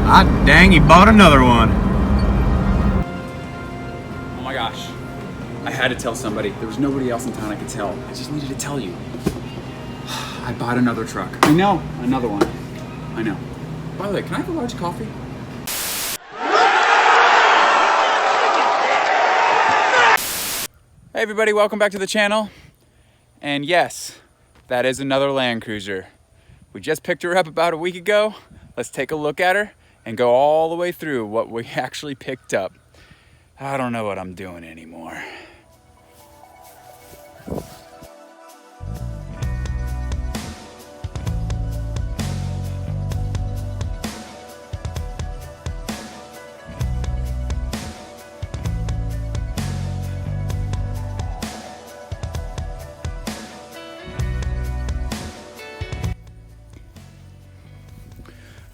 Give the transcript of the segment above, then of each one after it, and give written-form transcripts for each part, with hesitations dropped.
Ah, dang, he bought another one. Oh my gosh. I had to tell somebody. There was nobody else in town I could tell. I just needed to tell you. I bought another truck. I know, another one. I know. By the way, can I have a large coffee? Hey everybody, welcome back to the channel. And yes, that is another Land Cruiser. We just picked her up about a week ago. Let's take a look at her and go all the way through what we actually picked up. I don't know what I'm doing anymore.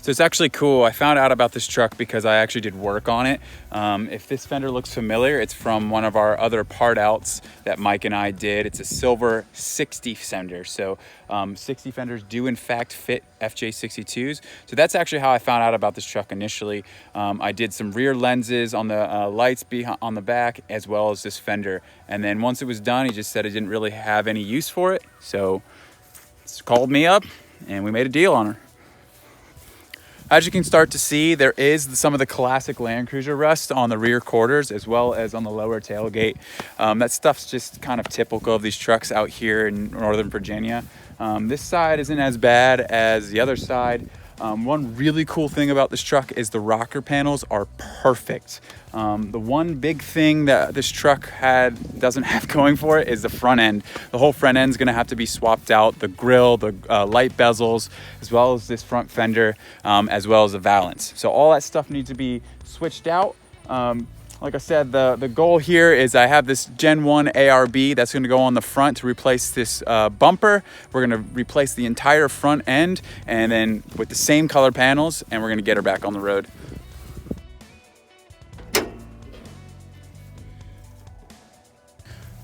So it's actually cool. I found out about this truck because I actually did work on it. If this fender looks familiar, it's from one of our other part outs that Mike and I did. It's a silver 60 fender. So 60 fenders do in fact fit FJ62s. So that's actually how I found out about this truck initially. I did some rear lenses on the lights on the back as well as this fender. And then once it was done, he just said he didn't really have any use for it. So he called me up and we made a deal on her. As you can start to see, there is some of the classic Land Cruiser rust on the rear quarters as well as on the lower tailgate. That stuff's just kind of typical of these trucks out here in Northern Virginia. This side isn't as bad as the other side. One really cool thing about this truck is the rocker panels are perfect. The one big thing that this truck doesn't have going for it is the front end. The whole front end is going to have to be swapped out. The grille, the light bezels, as well as this front fender, as well as the valance. So all that stuff needs to be switched out. Like I said, the goal here is I have this Gen 1 ARB that's going to go on the front to replace this bumper. We're going to replace the entire front end and then with the same color panels, and we're going to get her back on the road.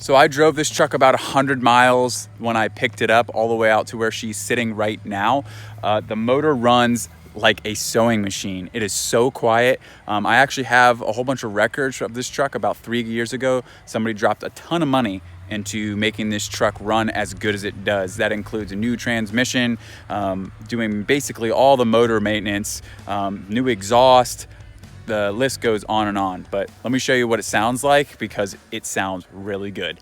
So I drove this truck about 100 miles when I picked it up all the way out to where she's sitting right now. The motor runs like a sewing machine. It is so quiet. I actually have a whole bunch of records of this truck. About 3 years ago, somebody dropped a ton of money into making this truck run as good as it does. That includes a new transmission, doing basically all the motor maintenance, new exhaust. The list goes on and on, but let me show you what it sounds like because it sounds really good.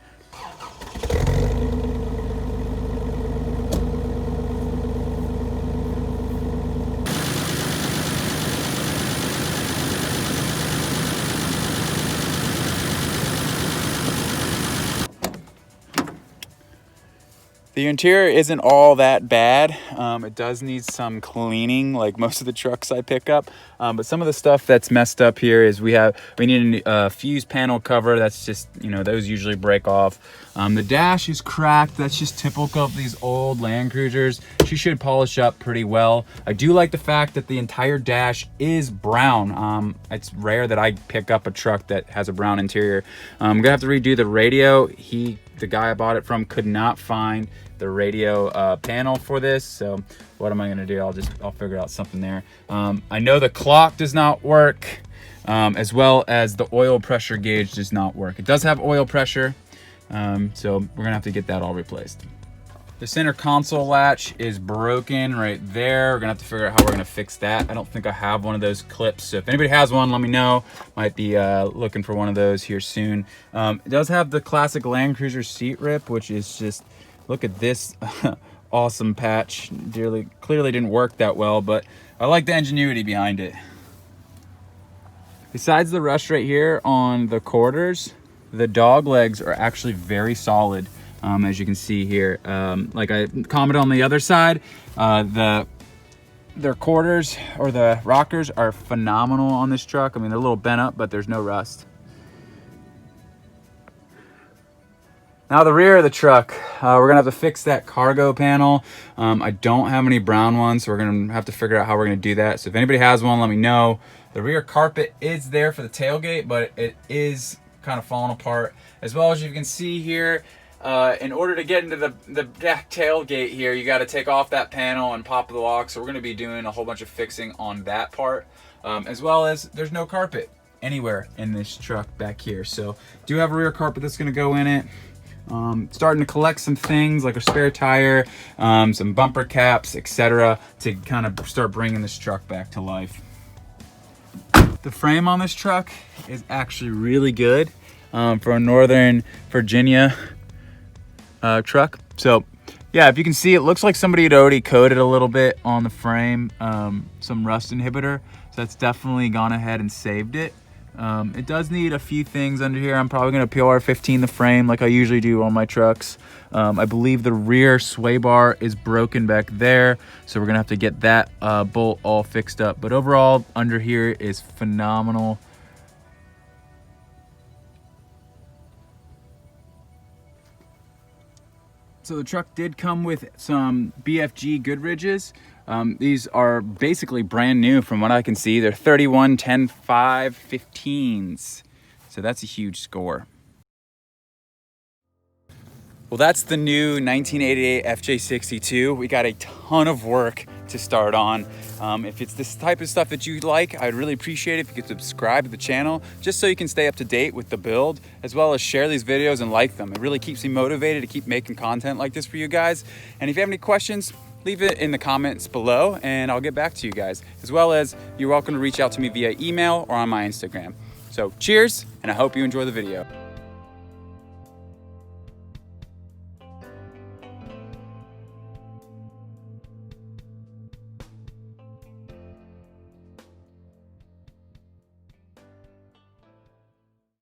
The interior isn't all that bad. It does need some cleaning like most of the trucks I pick up. But some of the stuff that's messed up here is we need a fuse panel cover. That's just, those usually break off. The dash is cracked. That's just typical of these old Land Cruisers. She should polish up pretty well. I do like the fact that the entire dash is brown. It's rare that I pick up a truck that has a brown interior. I'm gonna have to redo the radio. The guy I bought it from could not find the radio panel for this, so what am I gonna do? I'll figure out something there. I know the clock does not work, as well as the oil pressure gauge does not work. It does have oil pressure, so we're gonna have to get that all replaced. The center console latch is broken right there. We're gonna have to figure out how we're gonna fix that. I don't think I have one of those clips, so if anybody has one, let me know. Might be looking for one of those here soon. It does have the classic Land Cruiser seat rip, which is just, look at this awesome patch. Clearly didn't work that well, but I like the ingenuity behind it. Besides the rust right here on the quarters, the dog legs are actually very solid. As you can see here, like I commented on the other side, their quarters or the rockers are phenomenal on this truck. I mean, they're a little bent up, but there's no rust. Now the rear of the truck, we're gonna have to fix that cargo panel. I don't have any brown ones, so we're gonna have to figure out how we're gonna do that. So if anybody has one, let me know. The rear carpet is there for the tailgate, but it is kind of falling apart. As well as you can see here, In order to get into the back tailgate here, you got to take off that panel and pop the lock. So we're going to be doing a whole bunch of fixing on that part, as well as there's no carpet anywhere in this truck back here. So do have a rear carpet that's going to go in it. Starting to collect some things like a spare tire, some bumper caps, etc., to kind of start bringing this truck back to life. The frame on this truck is actually really good for a Northern Virginia truck. So yeah, if you can see, it looks like somebody had already coated a little bit on the frame, some rust inhibitor. So that's definitely gone ahead and saved it. It does need a few things under here. I'm probably going to PR15 the frame like I usually do on my trucks. I believe the rear sway bar is broken back there, so we're going to have to get that bolt all fixed up. But overall, under here is phenomenal. So the truck did come with some BFG Goodridges. These are basically brand new from what I can see. They're 31, 10, 5, 15s. So that's a huge score. Well, that's the new 1988 FJ62. We got a ton of work to start on. If it's this type of stuff that you like, I'd really appreciate it if you could subscribe to the channel, just so you can stay up to date with the build, as well as share these videos and like them. It really keeps me motivated to keep making content like this for you guys. And if you have any questions, leave it in the comments below and I'll get back to you guys. As well as you're welcome to reach out to me via email or on my Instagram. So cheers, and I hope you enjoy the video.